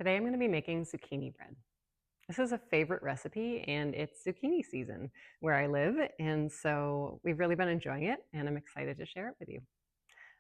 Today I'm going to be making zucchini bread. This is a favorite recipe and it's zucchini season where I live, and so we've really been enjoying it and I'm excited to share it with you.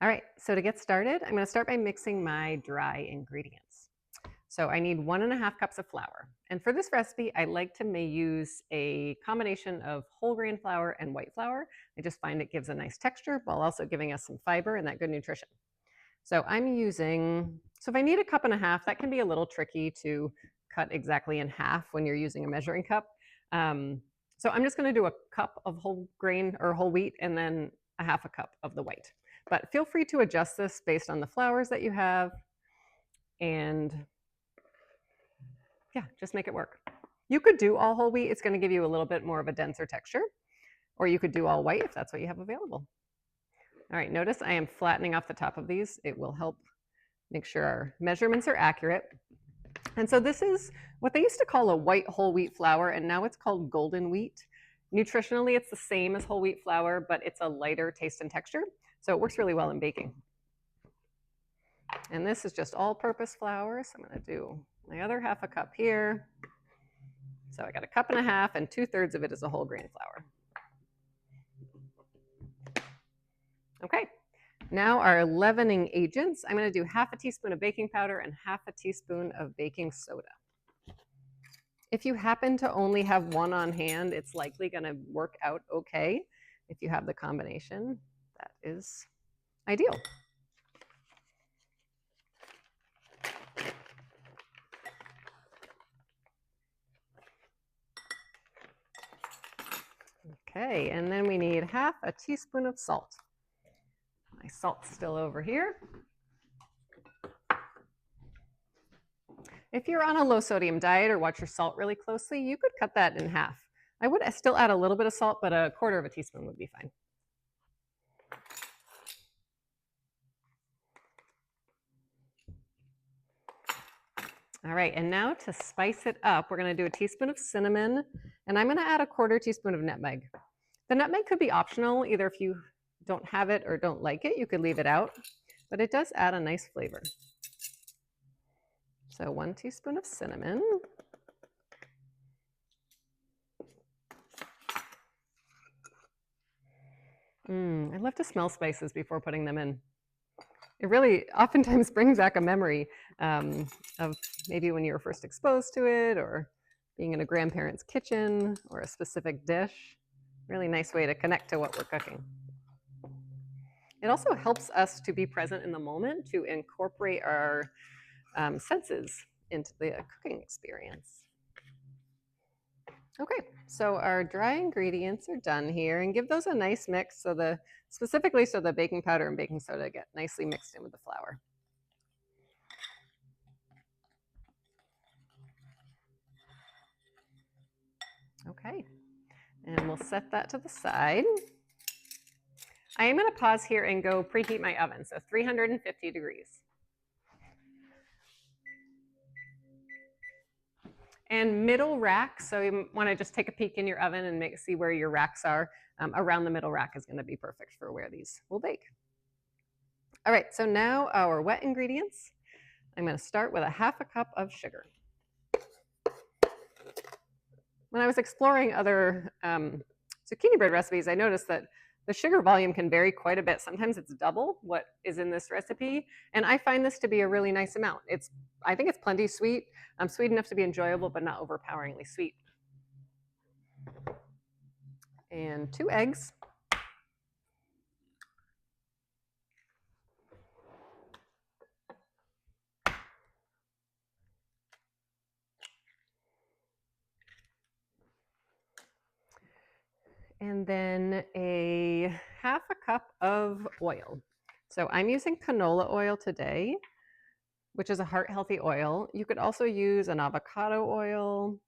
All right, so to get started, I'm going to start by mixing my dry ingredients. So I need 1.5 cups of flour. And for this recipe, I like to use a combination of whole grain flour and white flour. I just find it gives a nice texture while also giving us some fiber and that good nutrition. So if I need 1.5 cups, that can be a little tricky to cut exactly in half when you're using a measuring cup. So I'm just going to do a cup of whole grain or whole wheat and then 1/2 cup of the white. But feel free to adjust this based on the flours that you have, and yeah, just make it work. You could do all whole wheat. It's going to give you a little bit more of a denser texture, or you could do all white if that's what you have available. All right, notice I am flattening off the top of these. It will help make sure our measurements are accurate. And so this is what they used to call a white whole wheat flour, and now it's called golden wheat. Nutritionally, it's the same as whole wheat flour, but it's a lighter taste and texture, so it works really well in baking. And this is just all-purpose flour, so I'm going to do my other 1/2 cup here. So I got 1.5 cups, and 2/3 of it is a whole grain flour. Okay, now our leavening agents. I'm going to do 1/2 teaspoon of baking powder and 1/2 teaspoon of baking soda. If you happen to only have one on hand, it's likely going to work out okay. If you have the combination, that is ideal. Okay, and then we need 1/2 teaspoon of salt. My salt's still over here. If you're on a low sodium diet or watch your salt really closely, you could cut that in half. I would still add a little bit of salt, but 1/4 teaspoon would be fine. All right, and now to spice it up, we're going to do 1 teaspoon of cinnamon, and I'm going to add 1/4 teaspoon of nutmeg. The nutmeg could be optional, either if you don't have it or don't like it, you could leave it out, but it does add a nice flavor. So 1 teaspoon of cinnamon. I love to smell spices before putting them in. It really oftentimes brings back a memory of maybe when you were first exposed to it, or being in a grandparent's kitchen, or a specific dish. Really nice way to connect to what we're cooking. It also helps us to be present in the moment, to incorporate our senses into the cooking experience. Okay, so our dry ingredients are done here, and give those a nice mix specifically so the baking powder and baking soda get nicely mixed in with the flour. Okay, and we'll set that to the side. I am going to pause here and go preheat my oven, so 350 degrees. And middle rack, so you want to just take a peek in your oven and see where your racks are. Around the middle rack is going to be perfect for where these will bake. All right, so now our wet ingredients. I'm going to start with 1/2 cup of sugar. When I was exploring other zucchini bread recipes, I noticed that the sugar volume can vary quite a bit. Sometimes it's double what is in this recipe, and I find this to be a really nice amount. I think it's plenty sweet, sweet enough to be enjoyable, but not overpoweringly sweet. And 2 eggs. And then 1/2 cup of oil. So I'm using canola oil today, which is a heart-healthy oil. You could also use an avocado oil.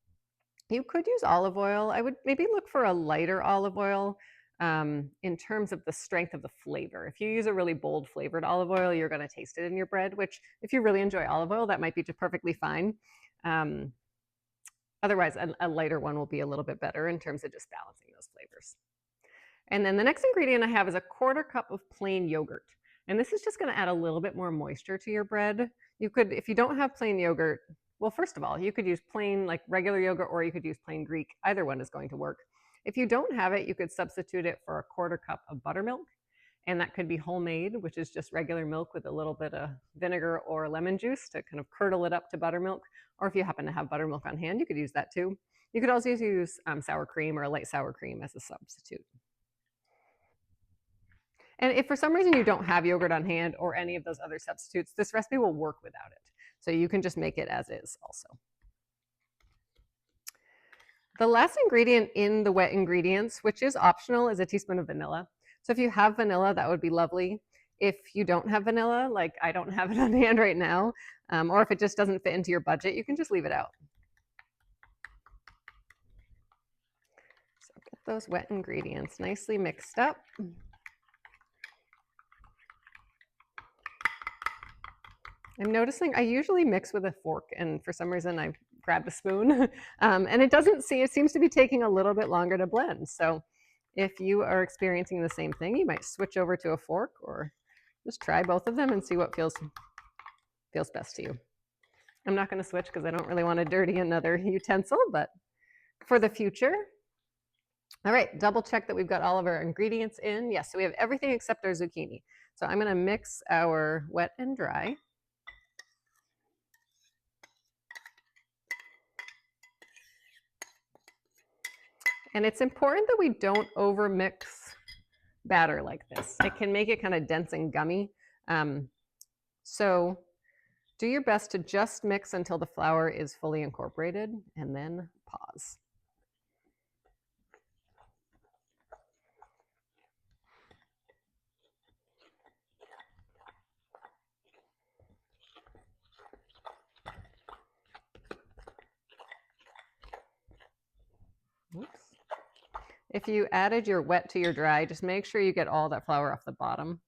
You could use olive oil. I would maybe look for a lighter olive oil in terms of the strength of the flavor. If you use a really bold flavored olive oil, you're going to taste it in your bread, which if you really enjoy olive oil, that might be just perfectly fine. Otherwise, a lighter one will be a little bit better in terms of just balancing those flavors. And then the next ingredient I have is 1/4 cup of plain yogurt. And this is just going to add a little bit more moisture to your bread. You could, if you don't have plain yogurt, well, first of all, you could use plain, like regular yogurt, or you could use plain Greek. Either one is going to work. If you don't have it, you could substitute it for a quarter cup of buttermilk. And that could be homemade, which is just regular milk with a little bit of vinegar or lemon juice to kind of curdle it up to buttermilk. Or if you happen to have buttermilk on hand, you could use that too. You could also use sour cream or a light sour cream as a substitute. And if for some reason you don't have yogurt on hand or any of those other substitutes, this recipe will work without it. So you can just make it as is also. The last ingredient in the wet ingredients, which is optional, is a teaspoon of vanilla. So if you have vanilla, that would be lovely. If you don't have vanilla, like I don't have it on hand right now, or if it just doesn't fit into your budget, you can just leave it out. So get those wet ingredients nicely mixed up. I'm noticing I usually mix with a fork, and for some reason I grabbed a spoon. And it seems to be taking a little bit longer to blend. So if you are experiencing the same thing, you might switch over to a fork or just try both of them and see what feels best to you. I'm not going to switch because I don't really want to dirty another utensil, but for the future. All right, double check that we've got all of our ingredients in. Yes, so we have everything except our zucchini. So I'm going to mix our wet and dry. And it's important that we don't over mix batter like this. It can make it kind of dense and gummy. So do your best to just mix until the flour is fully incorporated and then pause. Oops. If you added your wet to your dry, just make sure you get all that flour off the bottom.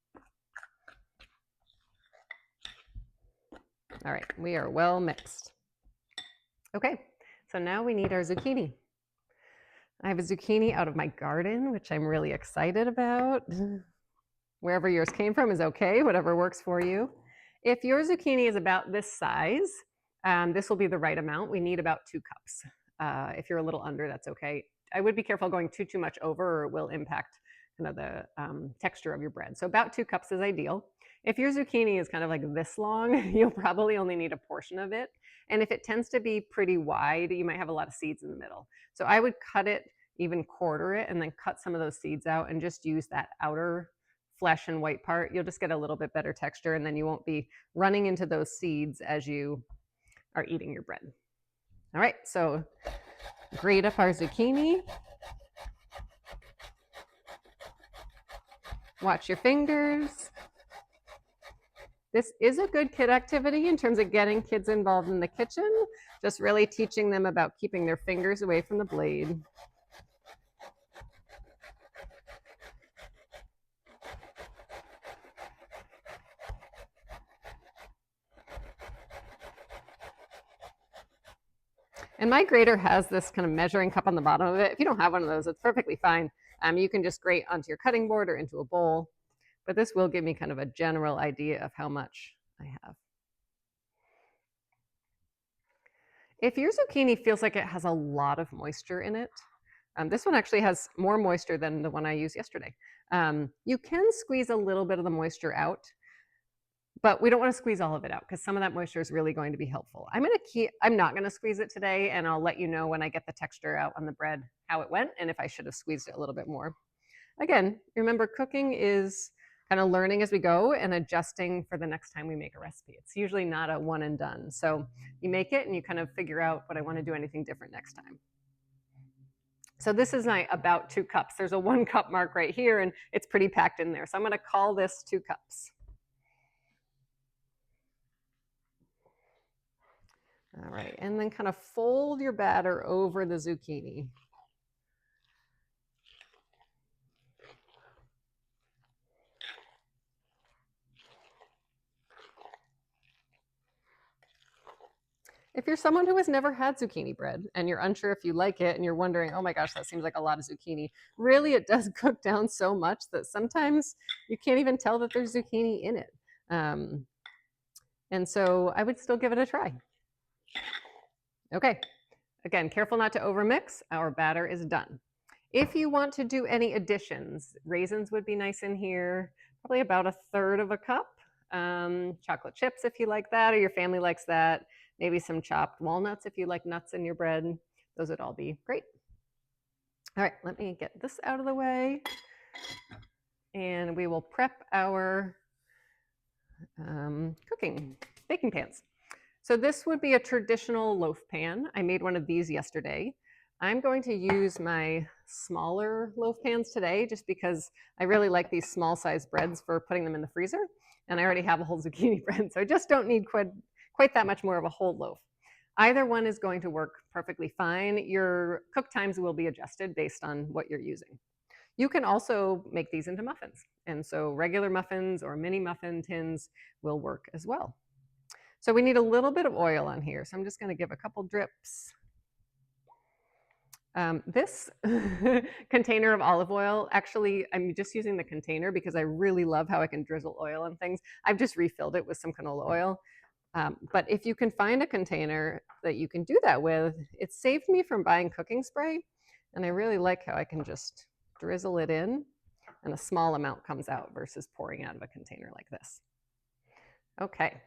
All right, we are well mixed. Okay, so now we need our zucchini. I have a zucchini out of my garden, which I'm really excited about. Wherever yours came from is okay, whatever works for you. If your zucchini is about this size, this will be the right amount. We need about 2 cups. If you're a little under, that's okay. I would be careful going too much over, or it will impact kind of the texture of your bread. So about 2 cups is ideal. If your zucchini is kind of like this long, you'll probably only need a portion of it. And if it tends to be pretty wide, you might have a lot of seeds in the middle. So I would cut it, even quarter it, and then cut some of those seeds out and just use that outer flesh and white part. You'll just get a little bit better texture, and then you won't be running into those seeds as you are eating your bread. All right, so grate up our zucchini. Watch your fingers. This is a good kid activity in terms of getting kids involved in the kitchen, just really teaching them about keeping their fingers away from the blade. And my grater has this kind of measuring cup on the bottom of it. If you don't have one of those, it's perfectly fine. You can just grate onto your cutting board or into a bowl. But this will give me kind of a general idea of how much I have. If your zucchini feels like it has a lot of moisture in it, this one actually has more moisture than the one I used yesterday. You can squeeze a little bit of the moisture out, but we don't want to squeeze all of it out because some of that moisture is really going to be helpful. I'm not going to squeeze it today, and I'll let you know when I get the texture out on the bread how it went and if I should have squeezed it a little bit more. Again, remember, cooking is kind of learning as we go and adjusting for the next time we make a recipe. It's usually not a one and done. So you make it and you kind of figure out, what I want to do anything different next time. So this is my about 2 cups. There's a 1 cup mark right here, and it's pretty packed in there. So I'm going to call this 2 cups. All right, and then kind of fold your batter over the zucchini. If you're someone who has never had zucchini bread and you're unsure if you like it and you're wondering, oh my gosh, that seems like a lot of zucchini, really it does cook down so much that sometimes you can't even tell that there's zucchini in it. And so I would still give it a try. Okay, again, careful not to overmix. Our batter is done. If you want to do any additions, raisins would be nice in here, probably about 1/3 of a cup. Chocolate chips if you like that or your family likes that. Maybe some chopped walnuts if you like nuts in your bread. Those would all be great. All right, let me get this out of the way. And we will prep our baking pans. So this would be a traditional loaf pan. I made one of these yesterday. I'm going to use my smaller loaf pans today just because I really like these small sized breads for putting them in the freezer. And I already have a whole zucchini bread, so I just don't need quite that much more of a whole loaf. Either one is going to work perfectly fine. Your cook times will be adjusted based on what you're using. You can also make these into muffins. And so regular muffins or mini muffin tins will work as well. So we need a little bit of oil on here. So I'm just going to give a couple drips. This container of olive oil, actually, I'm just using the container because I really love how I can drizzle oil on things. I've just refilled it with some canola oil. But if you can find a container that you can do that with, it saved me from buying cooking spray. And I really like how I can just drizzle it in and a small amount comes out versus pouring out of a container like this. Okay.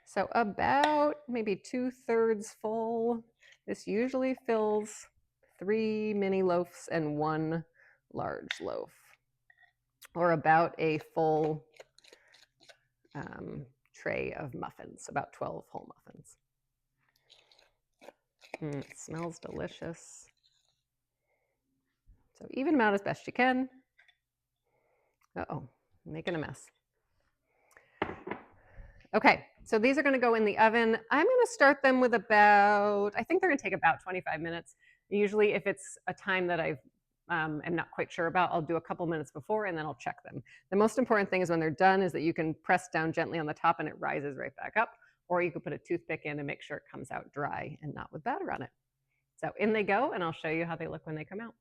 So about maybe 2/3 full. This usually fills 3 mini loaves and 1 large loaf, or about a full tray of muffins, about 12 whole muffins. It smells delicious. So even them out as best you can. Uh-oh, I'm making a mess. Okay, so these are going to go in the oven. I'm going to start them with about, I think they're going to take about 25 minutes. Usually if it's a time that I am not quite sure about, I'll do a couple minutes before and then I'll check them. The most important thing is when they're done is that you can press down gently on the top and it rises right back up, or you could put a toothpick in and make sure it comes out dry and not with batter on it. So in they go, and I'll show you how they look when they come out.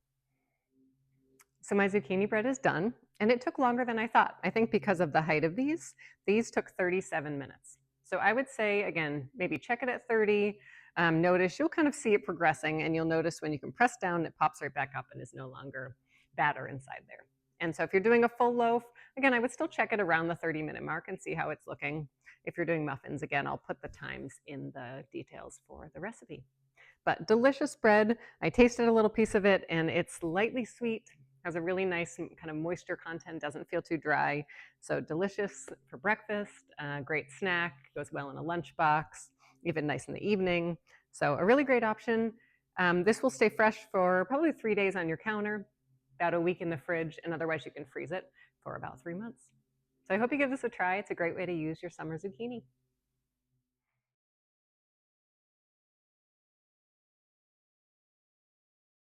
So my zucchini bread is done, and it took longer than I thought. I think because of the height of these took 37 minutes. So I would say, again, maybe check it at 30. Notice you'll kind of see it progressing, and you'll notice when you can press down, it pops right back up and is no longer batter inside there. And so if you're doing a full loaf, again, I would still check it around the 30-minute mark and see how it's looking. If you're doing muffins, again, I'll put the times in the details for the recipe. But delicious bread. I tasted a little piece of it, and it's lightly sweet, has a really nice kind of moisture content, doesn't feel too dry. So delicious for breakfast, great snack, goes well in a lunchbox, even nice in the evening. So a really great option. This will stay fresh for probably 3 days on your counter, about a week in the fridge, and otherwise you can freeze it for about 3 months. So I hope you give this a try. It's a great way to use your summer zucchini.